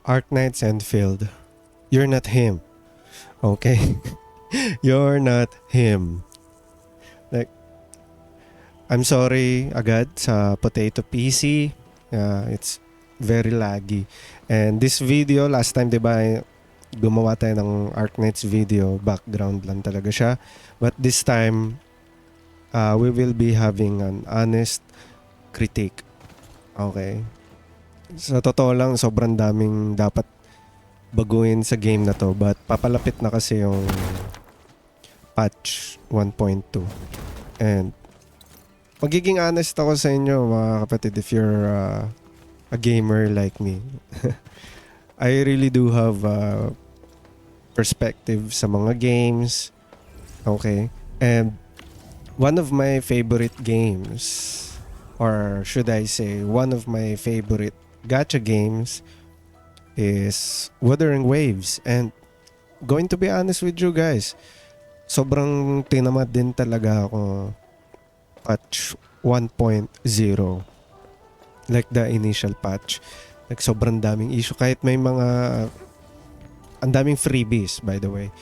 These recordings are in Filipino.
Arknight Sandfield, you're not him. Okay? You're not him. Like, I'm sorry agad sa Potato PC. It's very laggy. And this video, last time, di ba, gumawa tayo ng Arknight's video. Background lang talaga siya. But this time, we will be having an honest critique. Okay? Sa totoo lang, sobrang daming dapat baguhin sa game na to. But papalapit na kasi yung patch 1.2. And magiging honest ako sa inyo, mga kapatid, if you're a gamer like me. I really do have perspective sa mga games. Okay? And one of my favorite games, or should I say, one of my favorite gacha games is Wuthering Waves. And going to be honest with you guys, sobrang tinamad din talaga ako patch 1.0. Like the initial patch. Like sobrang daming issue. Kahit may mga ang daming freebies, by the way.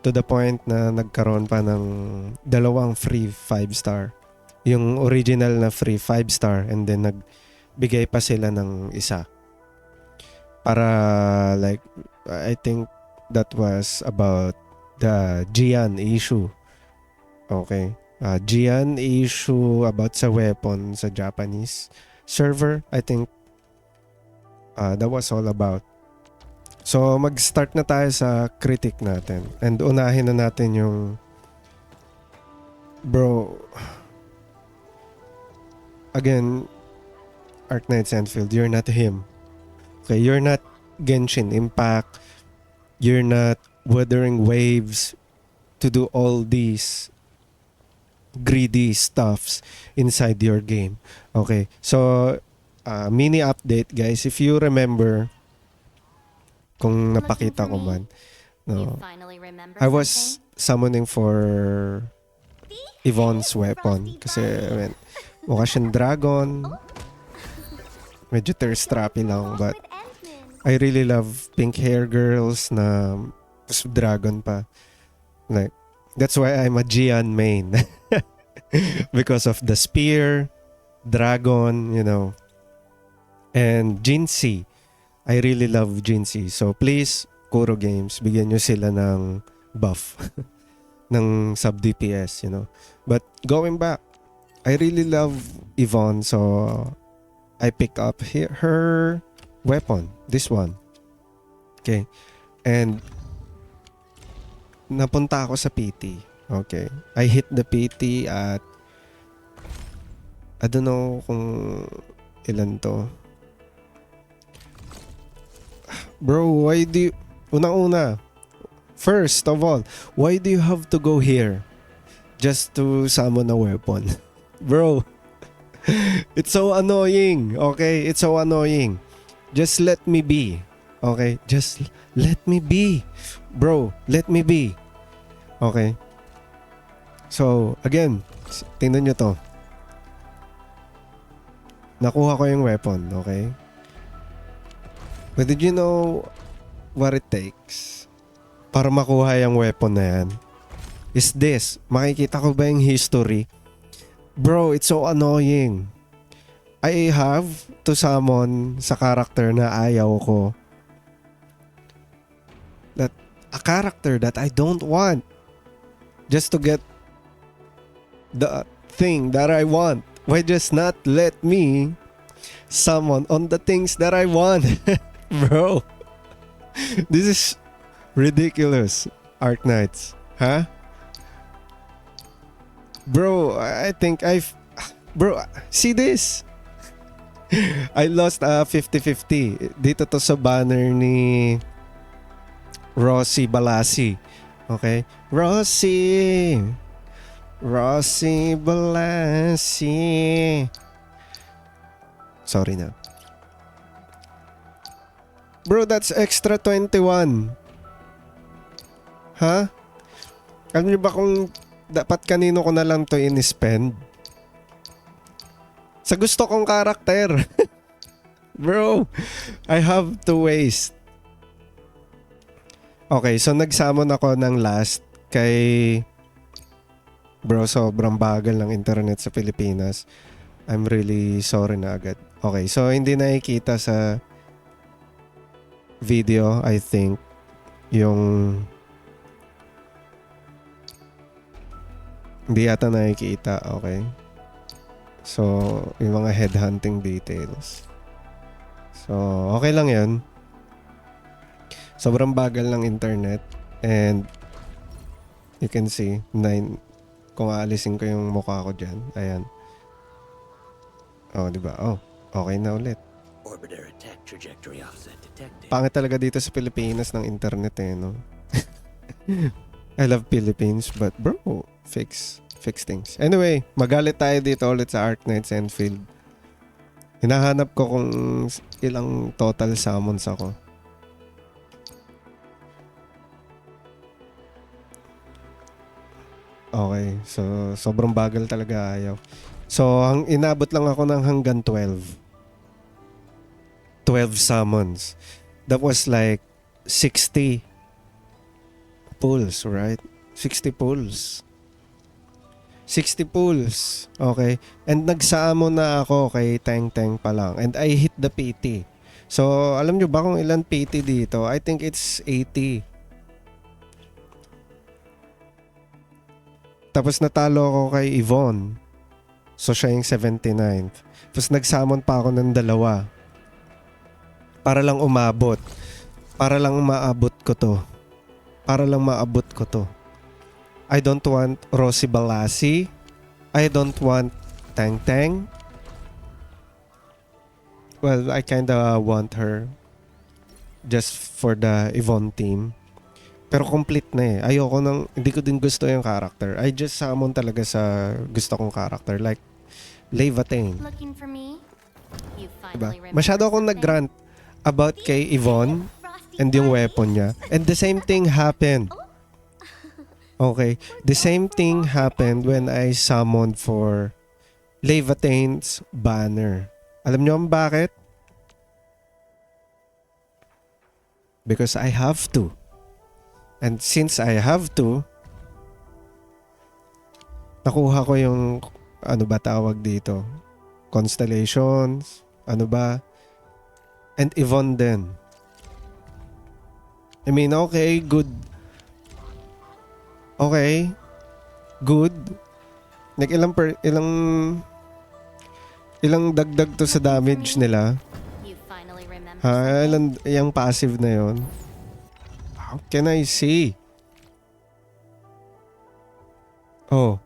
To the point na nagkaroon pa ng dalawang free 5-star. Yung original na free 5-star and then nagbigay pa sila ng isa. Para like, I think that was about the Gian issue. Okay. Gian issue about sa weapon sa Japanese server. I think that was all about. So mag-start na tayo sa critic natin. And unahin na natin yung bro. Again, Arknight Sandfield, you're not him. Okay, you're not Genshin Impact. You're not Wuthering Waves to do all these greedy stuffs inside your game. Okay, so mini update guys. If you remember, kung napakita ko man, no, I was summoning for Yvonne's weapon. Kasi, I mean, mukha siyang dragon. Medyo thirst-trappy lang. But, I really love pink hair girls na dragon pa. Like, that's why I'm a Gian main. Because of the spear, dragon, you know. And Jinxie. I really love Jinxie. So, please, Kuro Games, bigyan nyo sila ng buff. ng sub-DPS, you know. But, going back, I really love Yvonne. So, I pick up her weapon. This one. Okay. And, napunta ako sa PT. Okay. I hit the PT at I don't know kung ilan to. Bro, why do you... Unang-una, first of all, why do you have to go here just to summon a weapon? Bro, it's so annoying. Okay? It's so annoying. Just let me be. Okay? Just let me be. Bro, let me be. Okay? So, again, tingnan nyo to. Nakuha ko yung weapon, okay? But did you know what it takes para makuha yung weapon na yan? Is this. Makikita ko ba yung history? Bro, it's so annoying. I have to summon sa character na ayaw ko. That a character that I don't want. Just to get the thing that I want. Why just not let me summon on the things that I want? Bro, this is ridiculous, Arknights. Huh? Bro, I think Bro, see this? I lost 50-50. Dito to sa banner ni Rossi Balasi. Okay? Rossi Balasi. Sorry na. Bro, that's extra 21. Ha? Alam niyo ba kung dapat kanino ko na lang to in-spend? Sa gusto kong karakter. Bro, I have to waste Okay, so nagsamon ako ng last kay... Bro, sobrang bagal ng internet sa Pilipinas. I'm really sorry na agad. Okay, so hindi nakikita sa video, I think, yung... Hindi yata nakikita, okay. So, yung mga headhunting details. So, okay lang yan. Sobrang bagal ng internet. And, you can see, kung aalisin ko yung mukha ko dyan. Ayan. Oh, diba? Oh, okay na ulit. Orbiter attack trajectory offset detected. Pangit talaga dito sa Pilipinas ng internet eh, no? I love Philippines, but bro, fix things. Anyway, magalit tayo dito ulit sa Arknights Enfield. Hinahanap ko kung ilang total summons ako. Okay, so sobrang bagal talaga ayaw. So, inabot lang ako ng hanggang 12. 12 summons. That was like 60 pulls, right? 60 pulls. 60 pulls. Okay. And nagsaamon na ako kay Tang Tang pa lang. And I hit the PT. So, alam nyo ba kung ilan PT dito? I think it's 80. Tapos natalo ako kay Yvonne. So siya yung 79th. Tapos nagsamon pa ako ng 2. Para lang umabot. Para lang maabot ko to. Para lang maabot ko to. I don't want Rosie Balasi. I don't want Tang Tang. Well, I kinda want her. Just for the Yvonne team. Pero complete na eh. Ayoko hindi ko din gusto yung character. I just summon talaga sa gusto kong character. Like, Leviathan. Looking for me? You Diba? finally remember Masyado akong something? nag-grant about kay Yvonne and yung weapon niya. And the same thing happened. Okay. The same thing happened when I summoned for Leviathan's banner. Alam niyo ang bakit? Because I have to. And since I have to, nakuha ko yung, ano ba tawag dito? Constellations, ano ba? And Yvonne din. I mean, okay, good. Okay, good. Like ilang dagdag to sa damage nila. You finally remember Ha, something? yung passive na yon. How can I see? Oh.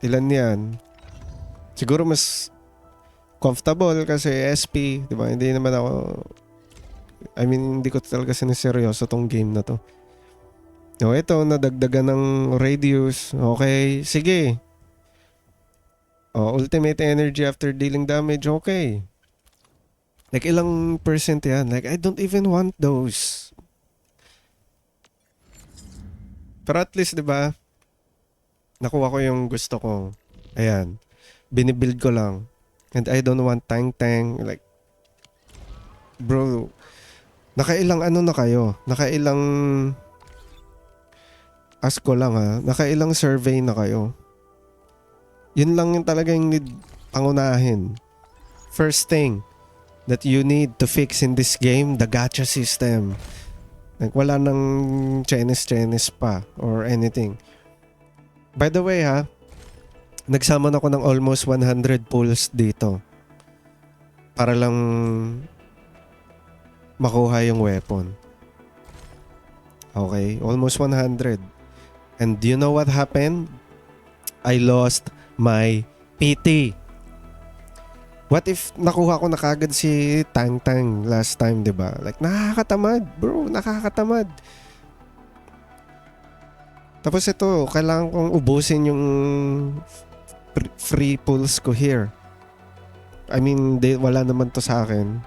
Ilan yan? Siguro mas comfortable kasi SP, di ba? Hindi naman ako... I mean, hindi ko talaga siniseryoso tong game na to. O, ito, nadagdagan ng radius. Okay, sige. O, ultimate energy after dealing damage. Okay. Like, ilang percent yan? Like, I don't even want those. Pero at least, di ba, nakuha ko yung gusto ko. Ayan. Binibuild ko lang. And I don't want Tang Tang. Like, bro, nakailang ano na kayo? Nakailang, ask ko lang ha, nakailang survey na kayo? Yun lang yung talagang need pangunahin. First thing that you need to fix in this game, the gacha system. Like, wala nang Chinese pa or anything. By the way ha, nagsama ako ng almost 100 pulls dito para lang makuha yung weapon. Okay, almost 100. And do you know what happened? I lost my PT. What if nakuha ko na kagad si Tang Tang last time, di ba? Like, nakakatamad, bro. Nakakatamad. Tapos ito, kailangan kong ubusin yung free pulls ko here. I mean, wala naman to sa akin.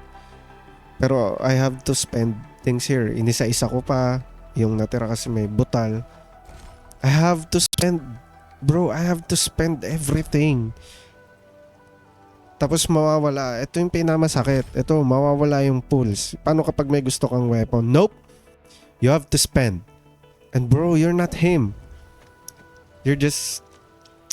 Pero I have to spend things here. Inisa-isa ko pa. Yung natira kasi may butal. I have to spend. Bro, I have to spend everything. Tapos mawawala. Ito yung pinamasakit. Ito, mawawala yung pulls. Paano kapag may gusto kang weapon? Nope. You have to spend. And bro, you're not him. You're just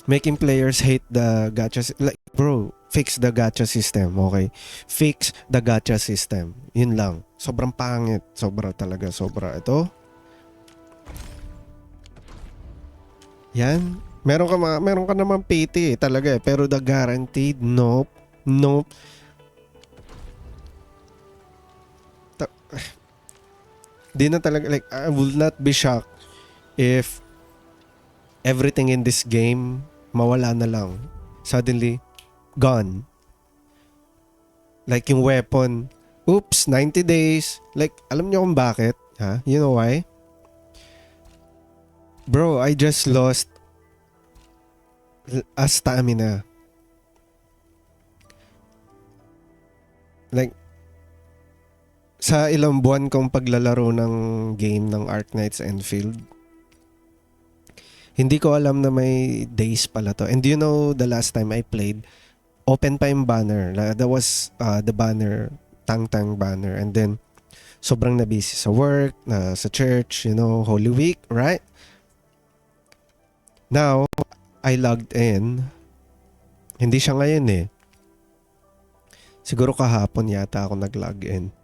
making players hate the gacha. Like, bro, fix the gacha system, okay? Fix the gacha system. Yun lang. Sobrang pangit. Sobra talaga. Sobra. Ito. Yan. Meron ka naman pity talaga eh. Pero the guaranteed, nope. Nope. Di na talaga, like, I will not be shocked if everything in this game mawala na lang. Suddenly, gone. Like yung weapon, oops, 90 days. Like, alam niyo kung bakit? Ha? You know why? Bro, I just lost a stamina. Like, sa ilang buwan kong paglalaro ng game ng Arknights Enfield, hindi ko alam na may days pala to. And you know, the last time I played, open pa yung banner. That was the banner, Tang banner. And then, sobrang na-busy sa work, sa church, you know, Holy Week, right? Now, I logged in. Hindi siya ngayon eh. Siguro kahapon yata ako nag-log in.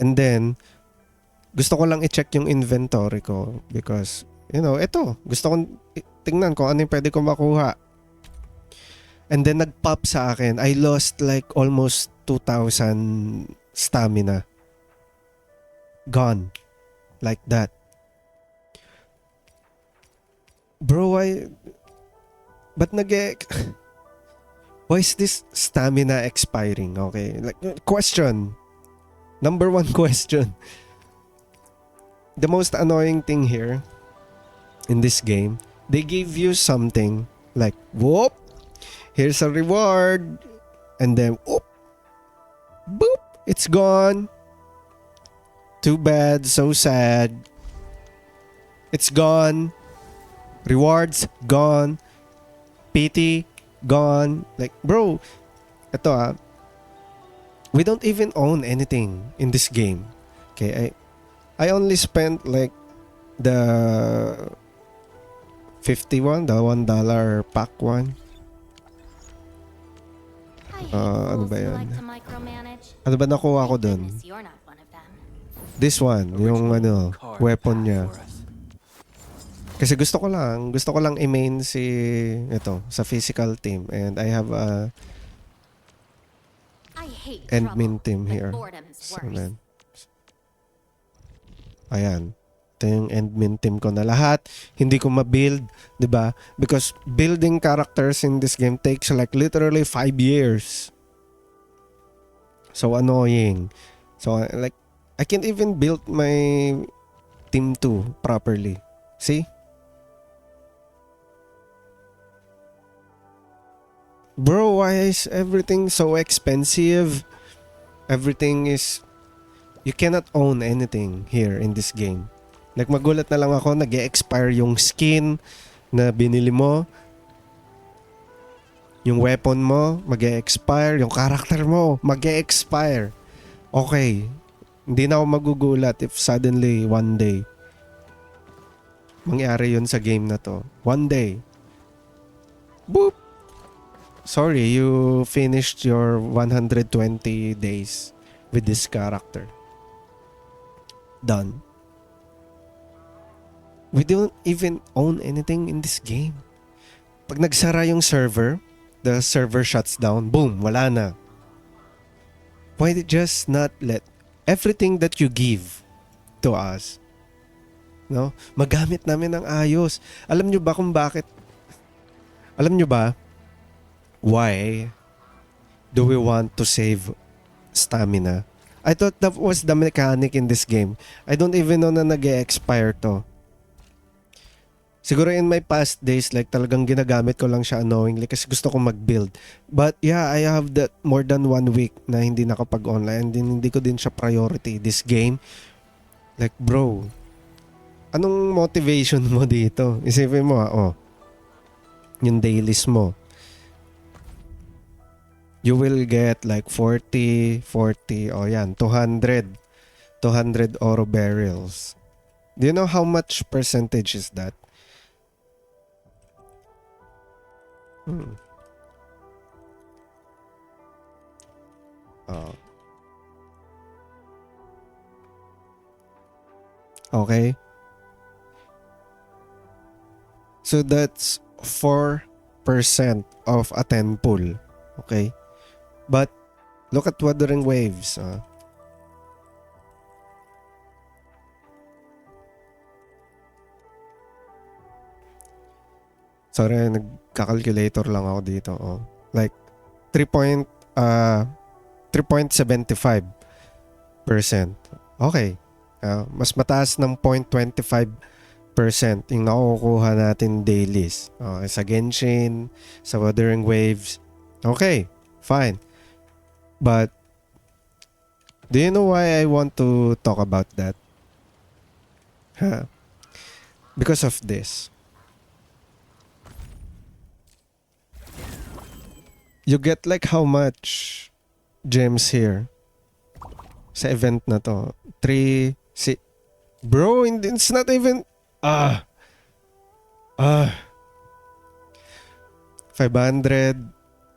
And then, gusto ko lang i-check yung inventory ko because, you know, ito, gusto kong tingnan kung ano yung pwede ko makuha. And then, nag-pop sa akin. I lost like almost 2,000 stamina. Gone. Like that. Bro, but why is this stamina expiring? Okay, like, question. Number one question. The most annoying thing here in this game, they give you something like, whoop, here's a reward, and then, whoop, boop, it's gone. Too bad, so sad. It's gone. Rewards, gone. Pity, gone. Like, bro, ito we don't even own anything in this game. Okay, I only spent like the 51, the $1 pack one. Ano ba yan? Ano ba nakuha ko dun? This one, yung ano, weapon niya. Kasi gusto ko lang i-main si ito sa physical team, and I have a admin team here. So, man. Ayan. Ito yung admin team ko na lahat. Hindi ko ma-build, 'di ba? Because building characters in this game takes like literally 5 years. So annoying. So like I can't even build my team 2 properly. See? Bro, why is everything so expensive? Everything is... You cannot own anything here in this game. Like, magulat na lang ako, nag-e-expire yung skin na binili mo. Yung weapon mo, mag-e-expire. Yung character mo, mag-e-expire. Okay. Hindi na ako magugulat if suddenly, one day, mangyari yun sa game na to. One day. Boop! Sorry, you finished your 120 days with this character. Done. We don't even own anything in this game. Pag nagsara yung server, the server shuts down, boom, wala na. Why just not let everything that you give to us, no, magamit namin ng ayos? Alam nyo ba kung bakit? Alam nyo ba why do we want to save stamina? I thought that was the mechanic in this game. I don't even know na nag-e-expire to. Siguro in my past days, like talagang ginagamit ko lang siya unknowingly kasi gusto kong mag-build. But yeah, I have that more than 1 week na hindi nakapag-online, and hindi ko din siya priority. This game, like bro, anong motivation mo dito? Isipin mo yung dailies mo. You will get like 40, 200 oro barrels. Do you know how much percentage is that? Oh. Okay. So that's 4% of a 10 pool. Okay? But look at Wuthering Waves. Sorry, nagka-calculator lang ako dito. Oh. Like 3 3.75%. Okay. Mas mataas ng 0.25% yung nakukuha natin dailies. Okay, sa Genshin, sa Wuthering Waves. Okay, fine. But do you know why I want to talk about that? Because of this. You get like how much gems here sa event na to? 3, bro, it's not even 500,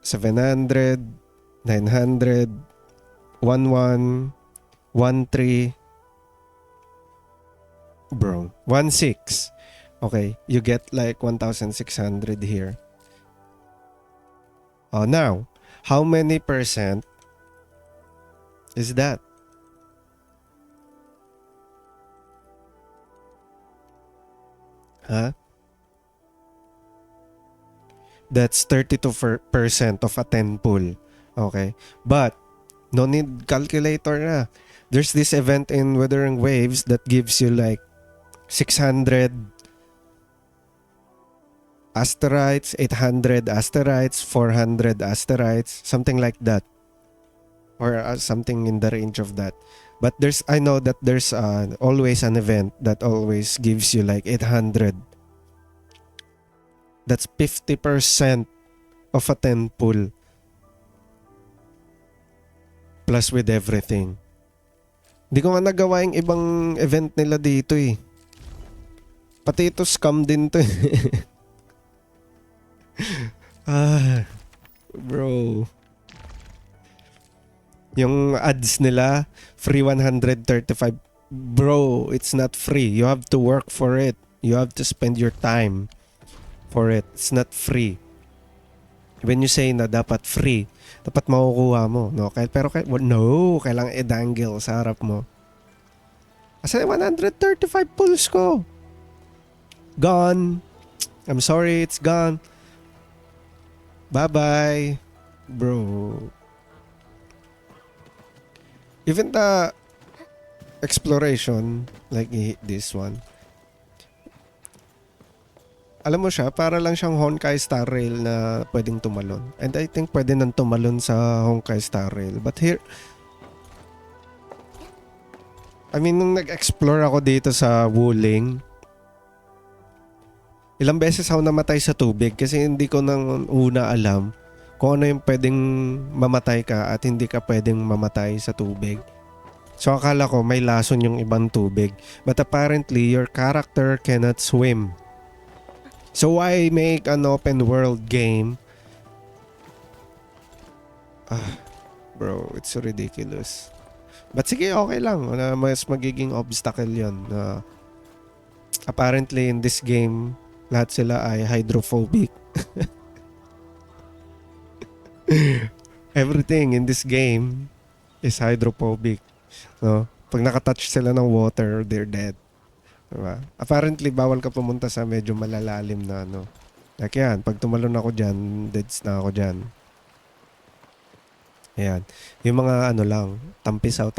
700, 900, 11, 13, bro, 16. Okay, you get like 1,600 here. Now, how many percent is that? That's 32% of a 10 pool. Okay? But, no need calculator na. There's this event in Wuthering Waves that gives you like 600 asteroids, 800 asteroids, 400 asteroids, something like that. Or something in the range of that. But I know that there's always an event that always gives you like 800. That's 50% of a 10 pool. Plus with everything. Hindi ko nga nagawa yung ibang event nila dito eh. Pati ito scam din to eh. Bro. Yung ads nila, free 135. Bro, it's not free. You have to work for it. You have to spend your time for it. It's not free. When you say na dapat free, dapat makukuha mo. No? Pero kailangan i-dangle sa harap mo. Kasi 135 pulls ko. Gone. I'm sorry, it's gone. Bye-bye. Bro. Even the exploration, like this one, alam mo siya, para lang siyang Honkai Star Rail na pwedeng tumalon. And I think pwede nang tumalon sa Honkai Star Rail. But here, I mean, nung nag-explore ako dito sa Wuling, ilang beses ako namatay sa tubig kasi hindi ko nang una alam kung ano yung pwedeng mamatay ka at hindi ka pwedeng mamatay sa tubig. So akala ko may lason yung ibang tubig. But apparently, your character cannot swim. So why make an open world game? Bro, it's so ridiculous. But sige, okay lang. Mas magiging obstacle yun. Apparently, in this game, lahat sila ay hydrophobic. Everything in this game is hydrophobic. No? Pag nakatouch sila ng water, they're dead. Diba? Apparently, bawal ka pumunta sa medyo malalalim na ano. Like yan, pag tumalon ako dyan, deads na ako dyan. Ayan. Yung mga ano lang, tampisaw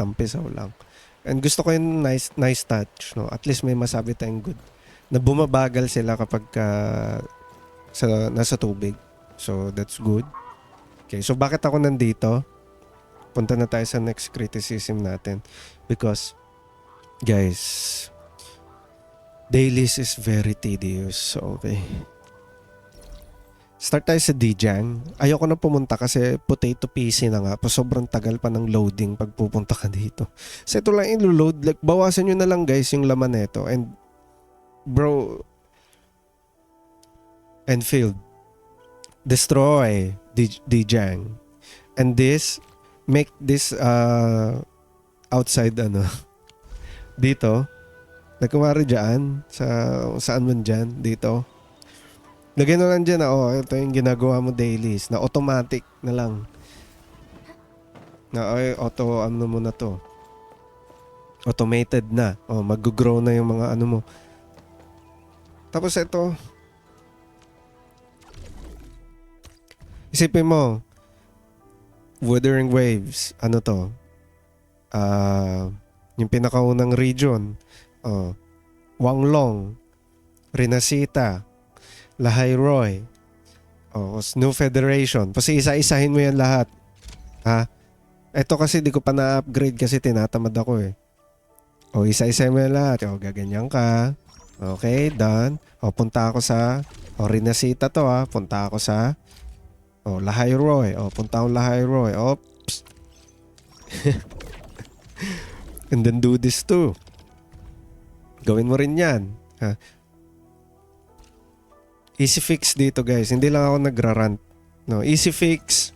lang. And gusto ko yung nice touch. No? At least may masabi tayong good. Na bumabagal sila kapag nasa tubig. So, that's good. Okay, so bakit ako nandito? Punta na tayo sa next criticism natin. Because, guys, dailies is very tedious. Okay. Start tayo sa Dijang. Ayoko na pumunta kasi potato PC na nga. Sobrang tagal pa ng loading pag pupunta ka dito. So ito lang ilo-load. Like, bawasan nyo na lang guys yung laman nito. And bro, Enfield, destroy Dijang. And this, make this outside dito. Nagkumari dyan. Saan man dyan? Dito. Lagyan mo lang dyan ito yung ginagawa mo dailies na automatic na lang. Na auto mo na to. Automated na. Mag-grow na yung mga mo. Tapos ito. Isipin mo. Wuthering Waves. Ano to? Yung pinakaunang region. Wanglong. Rinasita. Lahay Roy. New Federation. Kasi isa-isahin mo yan lahat. Ha? Ito kasi di ko pa na-upgrade kasi tinatamad ako eh. Isa-isahin mo yan lahat. Gaganyan ka. Okay, done. Punta ako sa Rinasita to ha. Punta ako sa Lahay Roy. Punta ako Lahay Roy. Oops. And then do this too. Gawin mo rin yan. Ha? Easy fix dito guys. Hindi lang ako nagrarant. No, easy fix.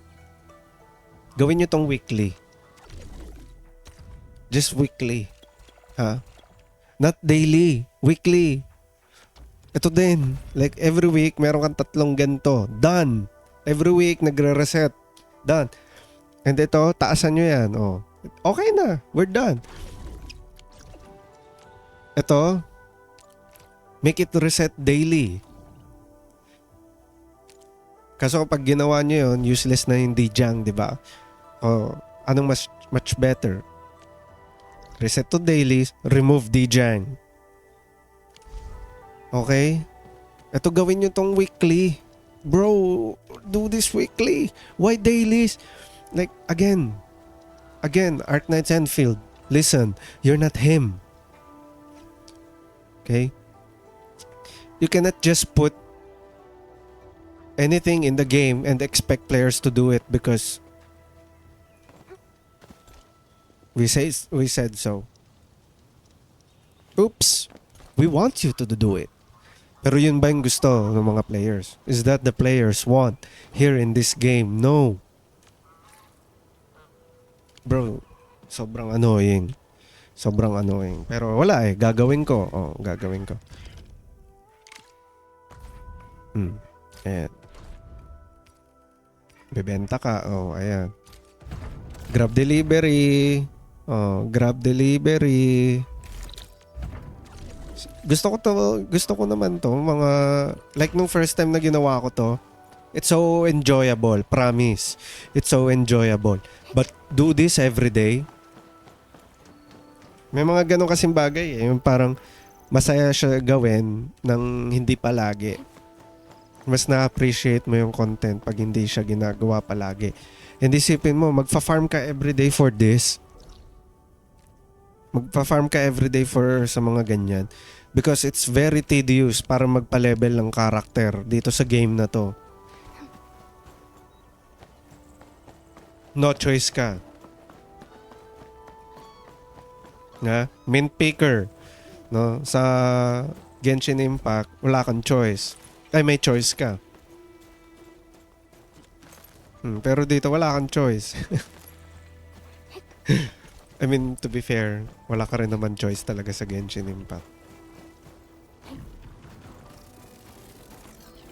Gawin nyo tong weekly. Just weekly. Ha? Not daily. Weekly. Ito din. Like every week, meron kang 3 ganito. Done. Every week, nagre-reset. Done. And ito, taasan nyo yan. Okay na. We're done. Ito, make it reset daily. Kaso kapag ginawa nyo yun, useless na yung Dijang, di ba? Anong much better? Reset to daily, remove Dijang. Okay? Ito gawin nyo tong weekly. Bro, do this weekly. Why dailies? Like, again, Arknights Enfield, listen, you're not him. Okay? You cannot just put anything in the game and expect players to do it because we said so. Oops. We want you to do it. Pero yun ba yung gusto ng mga players? Is that the players want here in this game? No. Bro, sobrang annoying. Sobrang annoying. Pero wala gagawin ko. Gagawin ko. Ayan. Bebenta ka. Ayan. Grab delivery. Grab delivery. Gusto ko naman to. Mga, like nung first time na ginawa ko to, it's so enjoyable. Promise. It's so enjoyable. But do this every day. May mga ganun kasing bagay yung parang masaya siya gawin ng hindi palagi. Mas na-appreciate mo yung content pag hindi siya ginagawa palagi. And isipin mo, magfa-farm ka everyday for this. Magfa-farm ka everyday for sa mga ganyan. Because it's very tedious para magpa-level ng character dito sa game na to. No choice ka. Mint picker. No? Sa Genshin Impact, wala kang choice. May choice ka. Pero dito wala kang choice. I mean, to be fair, wala ka rin naman choice talaga sa Genshin Impact.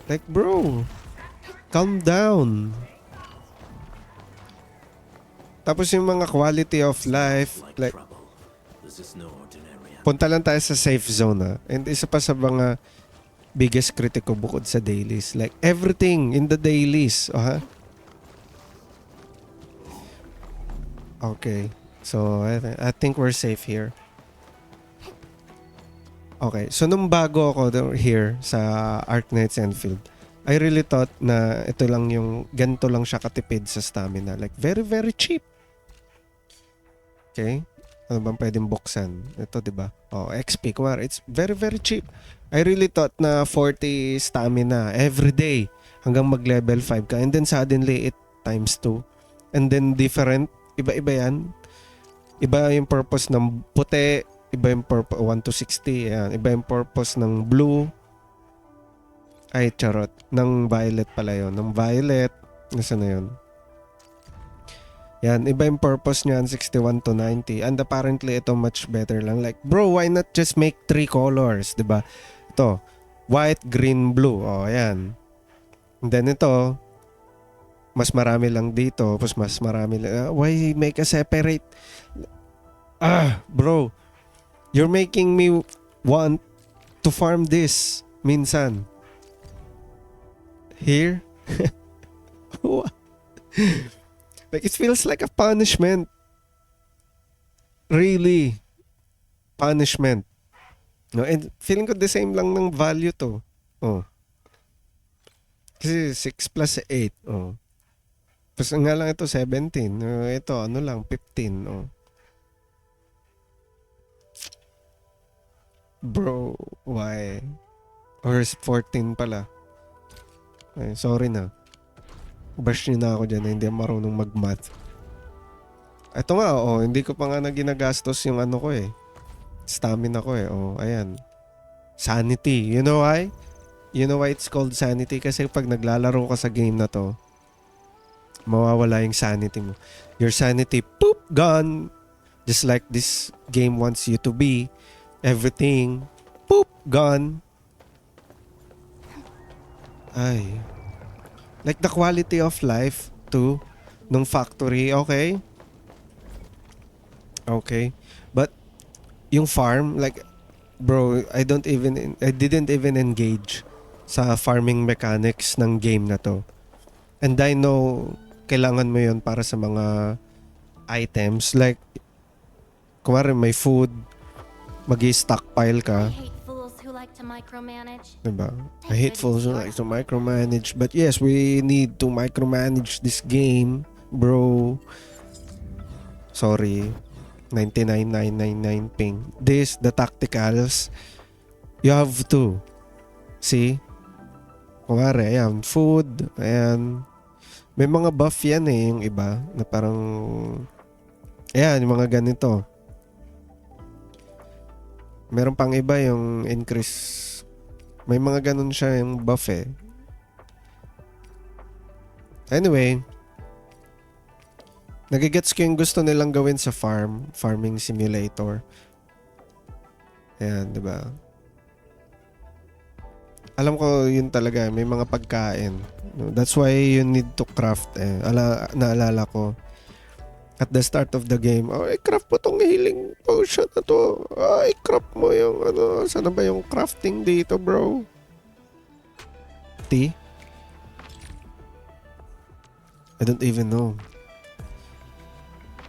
Like, bro, calm down. Tapos yung mga quality of life, like, punta lang tayo sa safe zone And isa pa sa mga biggest critic ko bukod sa dailies. Like, everything in the dailies. Okay. So, I think we're safe here. Okay. So, nung bago ako here sa Arknights Enfield, I really thought na ito lang yung, ganito lang siya katipid sa stamina. Like, very, very cheap. Okay? Ano bang pwedeng buksan? Ito, diba? XP. Kumari, it's very, very cheap. I really thought na 40 stamina every day. hanggang mag-level 5 ka. And then suddenly, it times 2. And then different. Iba-iba yan. Iba yung purpose ng puti. Iba yung purpose, 1 to 60. Yan. Iba yung purpose ng blue. Ay, charot. Ng violet pala yun. Ng violet. Nasaan na yun? Yan, iba yung purpose niyan, 61 to 90. And apparently, ito much better lang. Like, bro, why not just make 3 colors, diba? Ito, white, green, blue. O, ayan. And then ito, mas marami lang dito. Tapos mas marami lang. Why make a separate? Bro, you're making me want to farm this minsan. Here? What? Like, it feels like a punishment. Really. Punishment. No, and feeling ko the same lang ng value to. Oh. Kasi 6 plus 8. Oh. Tapos nga lang ito 17. Ito ano lang 15. Oh. Bro, why? Or 14 pala. Ay, sorry na. Bash nyo na ako dyan na hindi marunong mag-math. Ito nga, hindi ko pa nga na ginagastos yung ano ko eh. Stamina ko eh. Ayan. Sanity. You know why? You know why it's called sanity? Kasi pag naglalaro ka sa game na to, mawawala yung sanity mo. Your sanity, poop, gone. Just like this game wants you to be. Everything, poop, gone. Ay. Like the quality of life too nung factory, okay? Okay. But yung farm, like bro, I didn't even engage sa farming mechanics ng game na to. And I know kailangan mo yun para sa mga items like kumare may food, magi-stockpile ka. I hate fools who like to micromanage. Diba? I hate fools who like to micromanage. But yes, we need to micromanage this game, bro. Sorry. 99,999 ping. This, the tacticals, you have to. See? Kumari, ayan, food, ayan. May mga buff yan eh, yung iba, na parang, ayan, yung mga ganito. Meron pang iba yung increase. May mga ganun siya yung buff eh. Anyway, nagigets ko yung gusto nilang gawin sa farming simulator. Ayan, diba? Alam ko yun talaga, may mga pagkain. That's why you need to craft eh. Naalala ko. At the start of the game, i-craft mo tong healing potion na to. I-craft mo yung sana ba yung crafting dito, bro? Tea? I don't even know.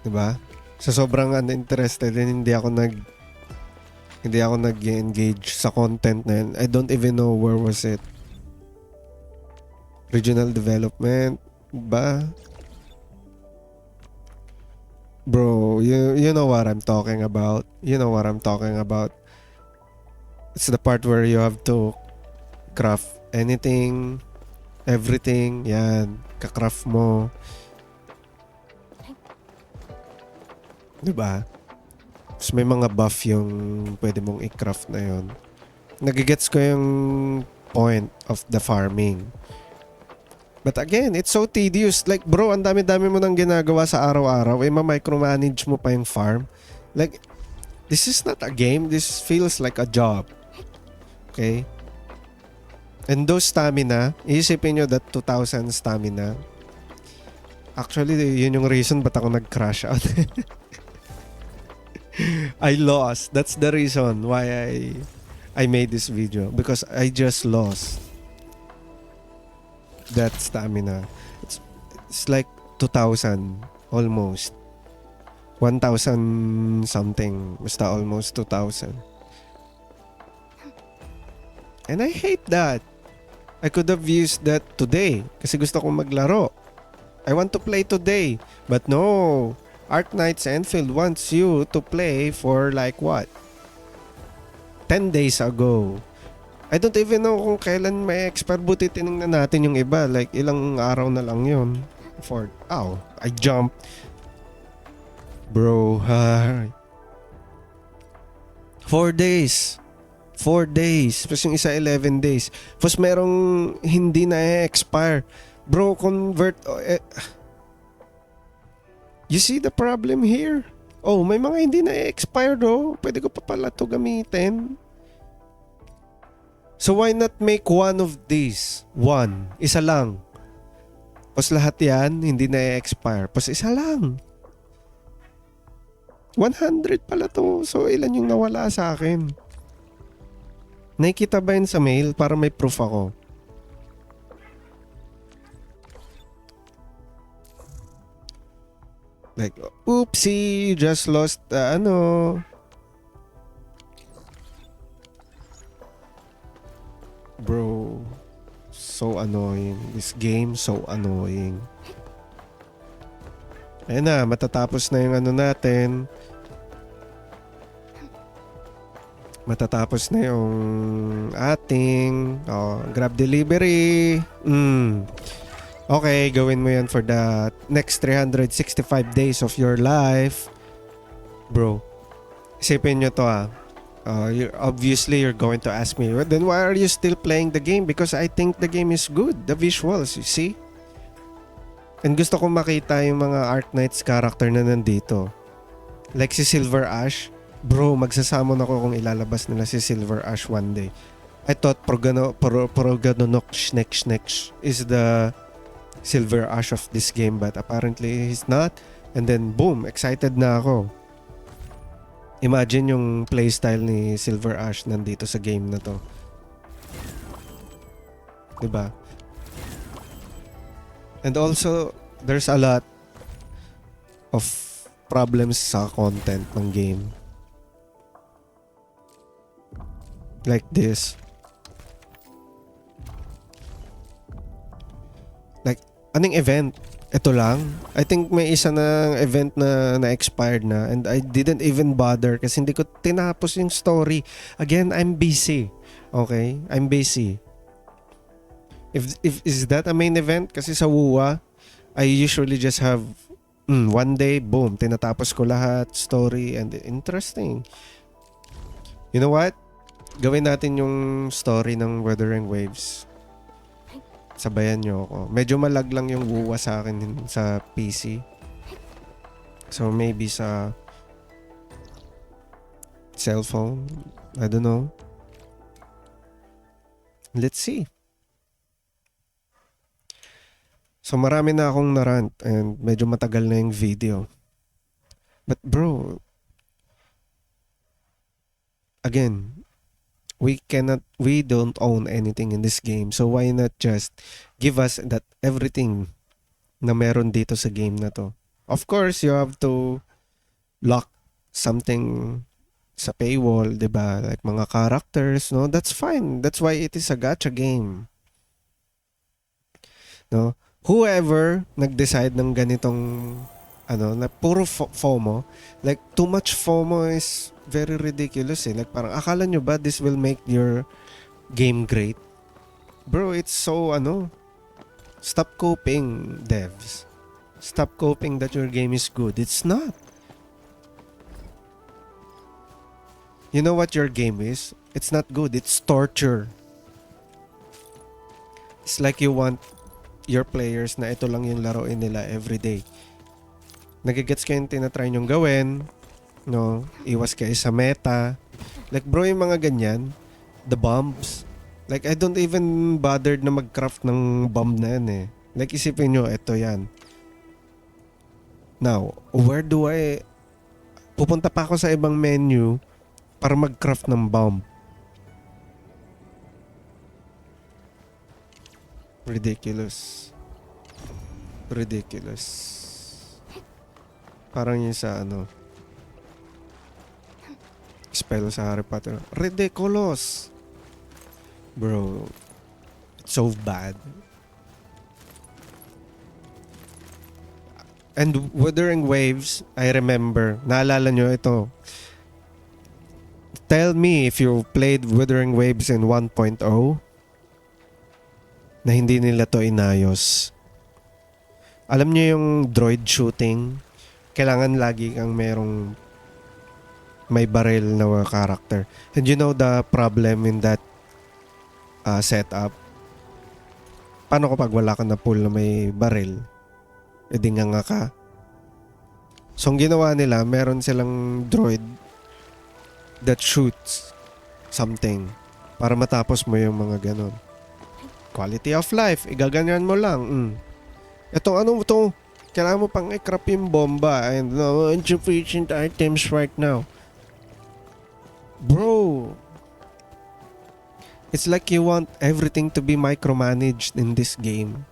Diba? Sa sobrang uninterested, hindi ako nag-engage sa content na yun. I don't even know where was it. Regional development ba? Bro, you know what I'm talking about. You know what I'm talking about. It's the part where you have to craft anything, everything. Yan, kakraft mo. Diba? Tapos may mga buff yung pwede mong i-craft na yun. Nagigets ko yung point of the farming. But again, it's so tedious. Like, bro, ang dami-dami mo nang ginagawa sa araw-araw. Ma-micromanage mo pa yung farm. Like, this is not a game. This feels like a job. Okay? And those stamina, iisipin nyo that 2,000 stamina. Actually, yun yung reason ba't ako nag-crash out. I lost. That's the reason why I made this video. Because I just lost that stamina. It's like 2,000 almost. 1,000 something. Basta almost 2,000. And I hate that. I could have used that today kasi gusto kong maglaro. I want to play today. But no. Arknights Enfield wants you to play for like what? 10 days ago. I don't even know kung kailan may expire. Buti tinignan natin yung iba. Like, ilang araw na lang yun. I jumped. Bro, 4 days. 4 days. Tapos yung isa 11 days. Tapos merong hindi na expire. Bro, convert. You see the problem here? Oh, may mga hindi na expire do. Pwede ko pa pala to gamitin. So why not make one of these? One. Isa lang. Tapos lahat yan, hindi na expire. Tapos isa lang. 100 pala to. So ilan yung nawala sa akin? Nakikita ba yun sa mail para may proof ako? Like, oopsie, just lost, Bro, so annoying. This game, so annoying. Ayun na, matatapos na yung natin. Matatapos na yung ating Grab delivery. Okay, gawin mo yan for the next 365 days of your life. Bro, isipin nyo to obviously you're going to ask me, well, then why are you still playing the game? Because I think the game is good. The visuals, you see? And gusto kong makita yung mga Arknights character na nandito. Like si Silver Ash. Bro, magsasamon ako kung ilalabas nila si Silver Ash one day. I thought Proganonok Schneck is the Silver Ash of this game, but apparently he's not. And then boom, excited na ako. Imagine yung playstyle ni Silver Ash nandito sa game na to. Diba? And also, there's a lot of problems sa content ng game. Like this. Like, anong event? Ito lang. I think may isa na event na expired na and I didn't even bother kasi hindi ko tinapos yung story. Again, I'm busy. Okay? I'm busy. If is that a main event? Kasi sa WUA, I usually just have one day, boom, tinatapos ko lahat, story, and interesting. You know what? Gawin natin yung story ng Wuthering Waves. Sabayan nyo ako. Medyo malag lang yung WUA sa akin sa PC. So maybe sa cellphone. I don't know. Let's see. So marami na akong narant and medyo matagal na yung video. But bro, again, we don't own anything in this game. So why not just give us that everything na meron dito sa game na to? Of course, you have to lock something sa paywall, 'di ba? Like mga characters, no? That's fine. That's why it is a gacha game. No? Whoever nag-decide ng ganitong na puro FOMO, like too much FOMO is very ridiculous eh. Like parang akala nyo ba this will make your game great? Bro, it's so stop coping, devs. Stop coping that your game is good. It's not. You know what your game is? It's not good. It's torture. It's like you want your players na ito lang yung laruin nila everyday. Nagigets ko yung tinatry nyong gawin, no? Iwas kayo sa meta. Like bro, yung mga ganyan, the bombs. Like I don't even bothered na mag-craft ng bomb na yan eh. Like isipin nyo, ito yan. Now, where do I... Pupunta pa ako sa ibang menu para mag-craft ng bomb. Ridiculous. Parang yung sa spell sa Harry Potter. Ridiculous. Bro, it's so bad. And Wuthering Waves, I remember, naalala nyo ito. Tell me if you played Wuthering Waves in 1.0 na hindi nila to inayos. Alam niyo yung droid shooting? Kailangan lagi kang may barrel na character. And you know the problem in that setup? Paano kapag wala ka na pool na may barrel? E di nga ka. So ang ginawa nila, meron silang droid that shoots something para matapos mo yung mga ganon. Quality of life, igaganyan mo lang. Ito, ano to? Kailangan mo pang i-crap yung bomba and no insufficient items right now. Bro, it's like you want everything to be micromanaged in this game.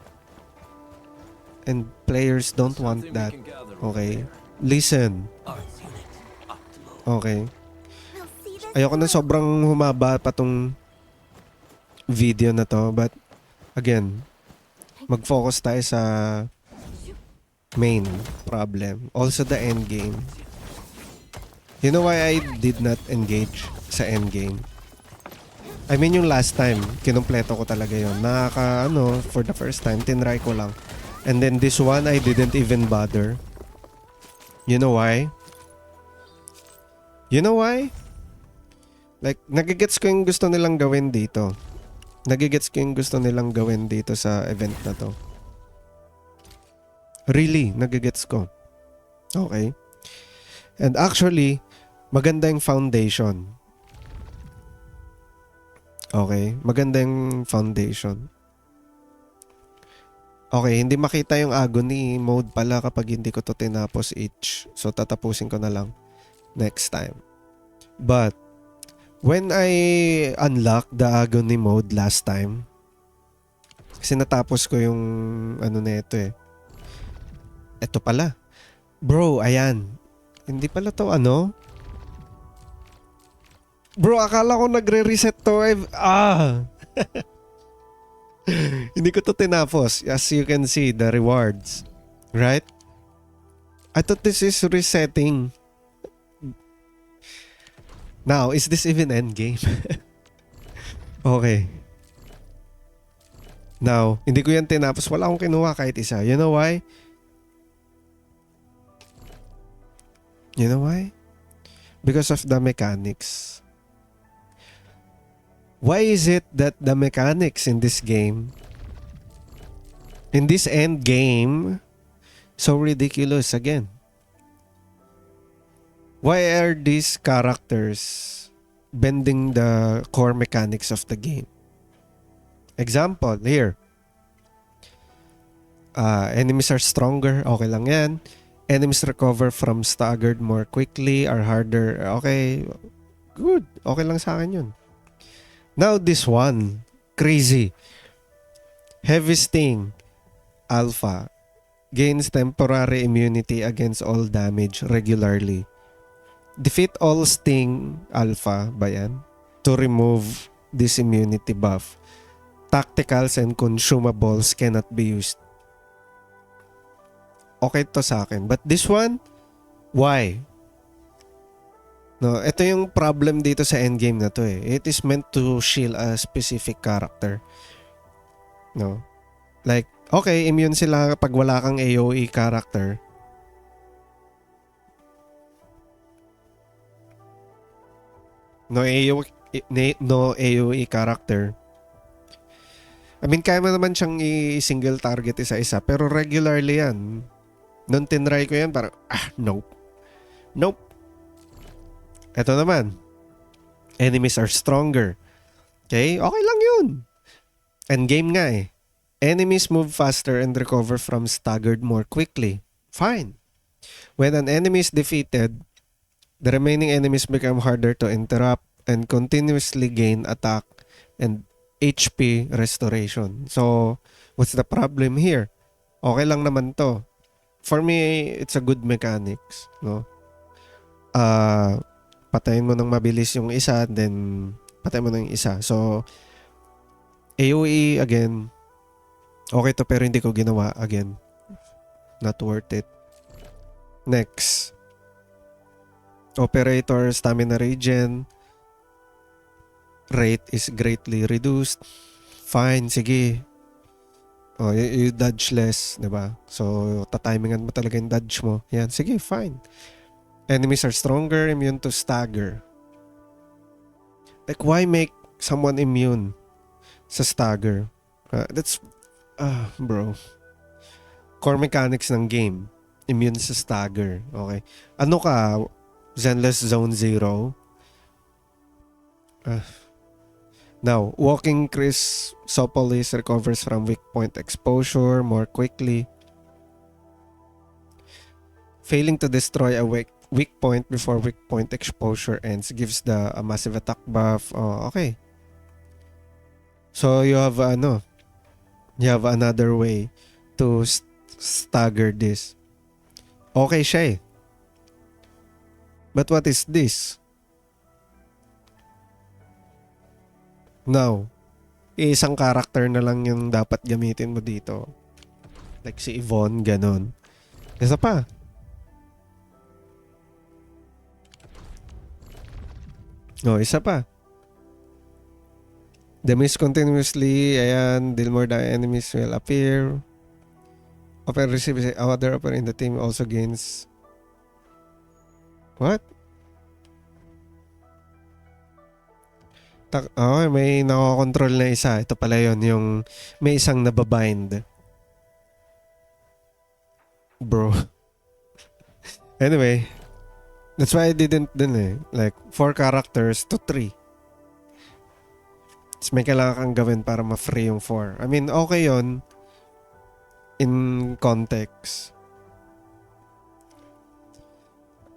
And players don't want that. Okay? Listen. Okay. Ayoko na sobrang humaba pa tong video na to. But, again, mag-focus tayo sa main problem. Also the end game. You know why I did not engage sa end game? I mean yung last time, kinumpleto ko talaga yun. For the first time, tinry ko lang. And then this one, I didn't even bother. You know why? You know why? Like, nagigets ko yung gusto nilang gawin dito. Nagigets ko yung gusto nilang gawin dito sa event na to. Really, nagigets ko. Okay? And actually, maganda yung foundation. Okay? Maganda yung foundation. Okay, hindi makita yung agony mode pala kapag hindi ko to tinapos each. So, tatapusin ko na lang next time. But, when I unlocked the agony mode last time, kasi natapos ko yung ano na ito eh. Ito pala. Bro, ayan. Hindi pala to ano? Bro, akala ko nagre-reset to. Hindi ko to tinapos. As you can see, the rewards. Right? I thought this is resetting. Now, is this even endgame? Okay. Now, hindi ko yan tinapos. Wala akong kinuha kahit isa. You know why? You know why? Because of the mechanics. Why is it that the mechanics in this game, in this end game, so ridiculous again? Why are these characters bending the core mechanics of the game? Example, here. Enemies are stronger. Okay lang yan. Enemies recover from staggered more quickly, are harder. Okay. Good. Okay lang sa akin yun. Now this one. Crazy. Heavy Sting. Alpha. Gains temporary immunity against all damage regularly. Defeat all Sting Alpha ba yan? To remove this immunity buff. Tacticals and consumables cannot be used. Okay to sa akin. But this one, why? No, ito yung problem dito sa endgame na to eh. It is meant to shield a specific character. No? Like, okay, immune sila pag wala kang AoE character. No AoE character. I mean, kaya mo naman siyang i-single target isa-isa. Pero regularly yan. Nung tinry ko yan, parang, nope. Nope. Ito naman. Enemies are stronger. Okay? Okay lang yun. Endgame nga eh. Enemies move faster and recover from staggered more quickly. Fine. When an enemy is defeated, the remaining enemies become harder to interrupt and continuously gain attack and HP restoration. So, what's the problem here? Okay lang naman to. For me, it's a good mechanics, no? Patayin mo ng mabilis yung isa, then patayin mo ng isa. So, AoE, again, okay to pero hindi ko ginawa. Again, not worth it. Next. Operator, stamina regen. rate is greatly reduced. Fine, sige. Oh, you dodge less, 'di ba? So, tatimingan mo talaga yung dodge mo. Yan, sige, fine. Enemies are stronger, immune to stagger. Like, why make someone immune sa stagger? That's, bro. Core mechanics ng game. Immune sa stagger. Okay. Ano ka? Zenless Zone Zero? Now, walking Chrysopolis recovers from weak point exposure more quickly. Failing to destroy a weak point before weak point exposure ends gives a massive attack buff. Oh, okay. So you have another way to stagger this. Okay siya eh. But what is this? Now, isang character na lang yung dapat gamitin mo dito. Like si Yvonne, ganon. Isa pa. No, isa pa. The mist continuously, ayan, deal more enemies will appear. Opera receives other opera in the team also gains. What? May nakakontrol na isa. Ito pala yon, yung may isang nababind. Bro. Anyway, that's why I didn't like 4 characters to 3. Tapos may kailangan kang gawin para ma-free yung 4. I mean, okay yon in context.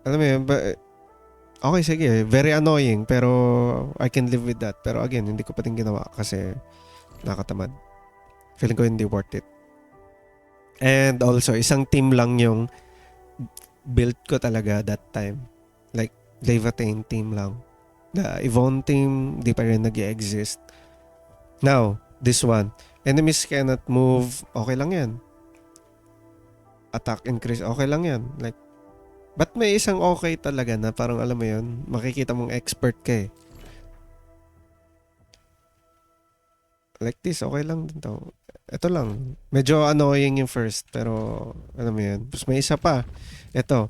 Alam mo yun, okay, sige. Very annoying, pero I can live with that. Pero again, hindi ko pa din ginawa kasi nakatamad. Feeling ko hindi worth it. And also, isang team lang yung build ko talaga that time. Like, Leviathan team lang. The Yvonne team, di pa rin nag-exist. Now, this one. Enemies cannot move. Okay lang yan. Attack increase. Okay lang yan. Like, but may isang okay talaga na parang alam mo yun, makikita mong expert ka eh. Like this, okay lang din to. Ito lang. Medyo annoying yung first, pero alam mo yun. Tapos may isa pa. Ito.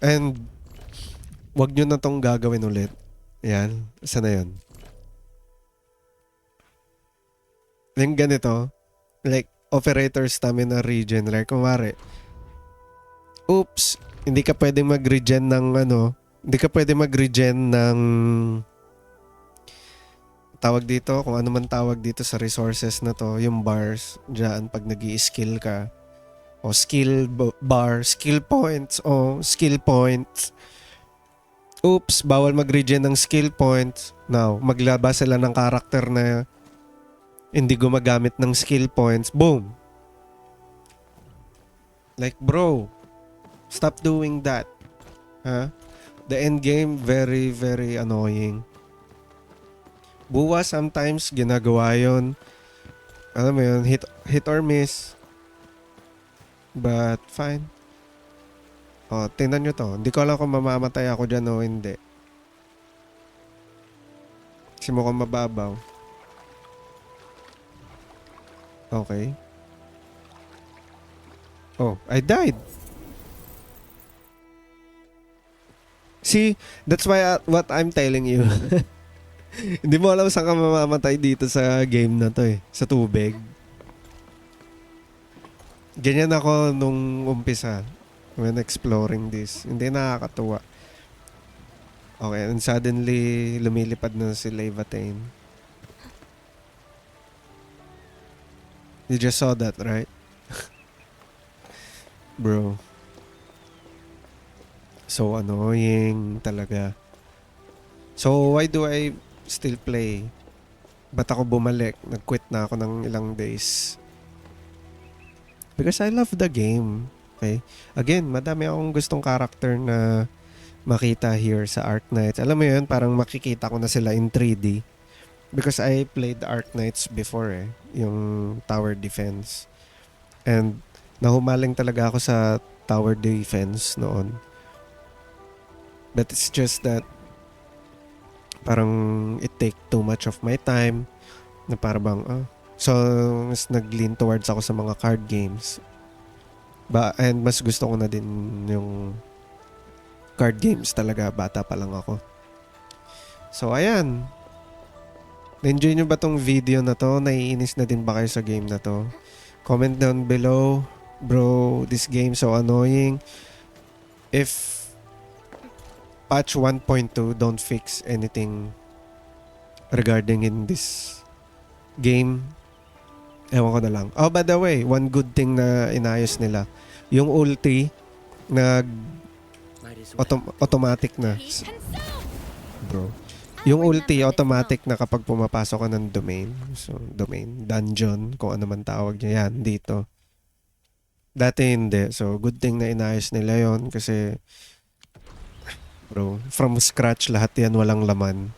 And wag nyo na tong gagawin ulit. Yan. Isa na yun. Yung ganito, like operator stamina regen. Like kumari, oops, hindi ka pwede mag-regen ng hindi ka pwede mag-regen ng tawag dito, kung ano man tawag dito sa resources na to, yung bars dyan pag nag-i-skill ka. O skill bar, skill points, o skill points. Oops, bawal mag-regen ng skill points. Now, maglabas sila ng character na hindi gumagamit ng skill points. Boom! Like, bro, stop doing that. Huh? The end game, very, very annoying. Buwa sometimes, ginagawa yun. Alam mo yun, hit or miss. But, fine. O, tingnan nyo to. Hindi ko alam kung mamamatay ako dyan o hindi. Kasi mukhang mababaw. Okay. Oh, I died. See, that's why what I'm telling you. Hindi mo alam saan ka mamamatay dito sa game na to eh. Sa tubig. Ganyan ako nung umpisa. When exploring this. Hindi nakakatuwa. Okay, and suddenly, lumilipad na si Leviathan. You just saw that, right? Bro. So annoying talaga. So why do I still play? Ba't ako bumalik? Nag-quit na ako ng ilang days. Because I love the game. Okay? Again, madami akong gustong character na makita here sa Arknights. Alam mo yun, parang makikita ko na sila in 3D. Because I played Arknights before eh. Yung tower defense. And nahumaling talaga ako sa tower defense noon. But it's just that Parang it take too much of my time na para bang so mas nag-lean towards ako sa mga card games. And mas gusto ko na din yung card games talaga, bata pa lang ako. So ayan. Na-enjoy nyo ba tong video na to? Naiinis na din ba kayo sa game na to? Comment down below. Bro, this game so annoying. If patch 1.2 don't fix anything regarding in this game, ewan ko na lang. Oh, by the way, one good thing na inayos nila, yung ulti nag Might as well. automatic na. Bro, yung ulti automatic na kapag pumapasok ka ng domain. So, domain, dungeon, kung ano man tawag niya yan dito. Dati hindi. So, good thing na inayos nila yon kasi bro, from scratch lahat yan, walang laman.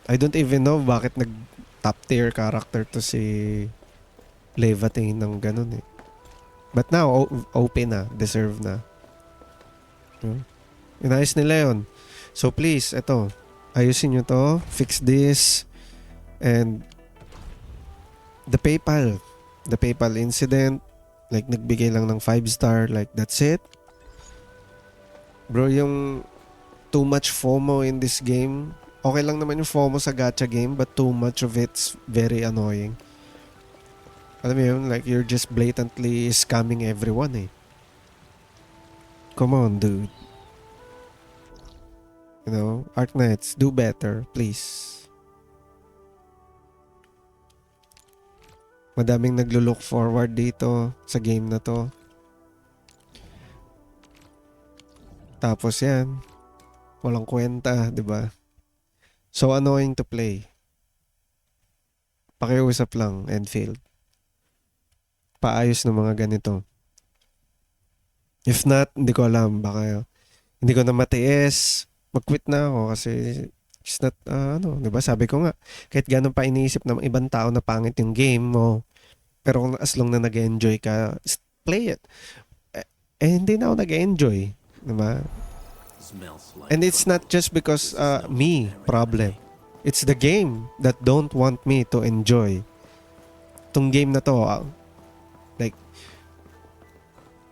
I don't even know bakit nag top tier character to si Levantine ng ganun eh. But now, OP na. Deserve na. Inayos nila yun. So please, eto. Ayusin nyo to. Fix this. And the PayPal incident, like nagbigay lang ng 5-star, like that's it. Bro, yung too much FOMO in this game. Okay lang naman yung FOMO sa gacha game, but too much of it's very annoying. Alam mo yun, like you're just blatantly scamming everyone eh. Come on, dude. You know, Arknights, do better, please. Madaming naglo-look forward dito sa game na to. Tapos yan, walang kwenta, 'di ba? So annoying to play. Pakiusap lang, Enfield. Paayos ng mga ganito. If not, hindi ko alam, baka hindi ko na matiis, mag-quit na ako kasi it's not, 'di ba? Sabi ko nga, kahit ganun pa iniisip ng ibang tao na pangit yung game mo, pero kung as long na nag-enjoy ka, play it. Hindi na ako nag-enjoy. Diba? And it's not just because me problem. It's the game that don't want me to enjoy. Itong game na to, like,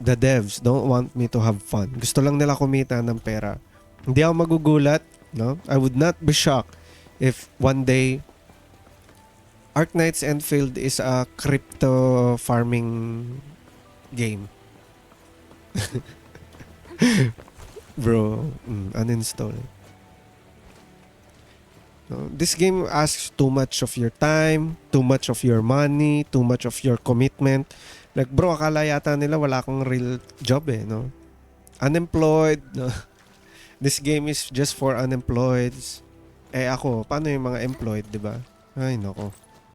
the devs don't want me to have fun. Gusto lang nila kumita ng pera. Hindi ako magugulat, no? I would not be shocked if one day Arknights Enfield is a crypto farming game. Bro, uninstall. No, this game asks too much of your time, too much of your money, too much of your commitment. Like bro, akala yata nila wala akong real job eh, no? Unemployed, no? This game is just for unemployed. Eh ako, paano yung mga employed, di ba? Ay, nako.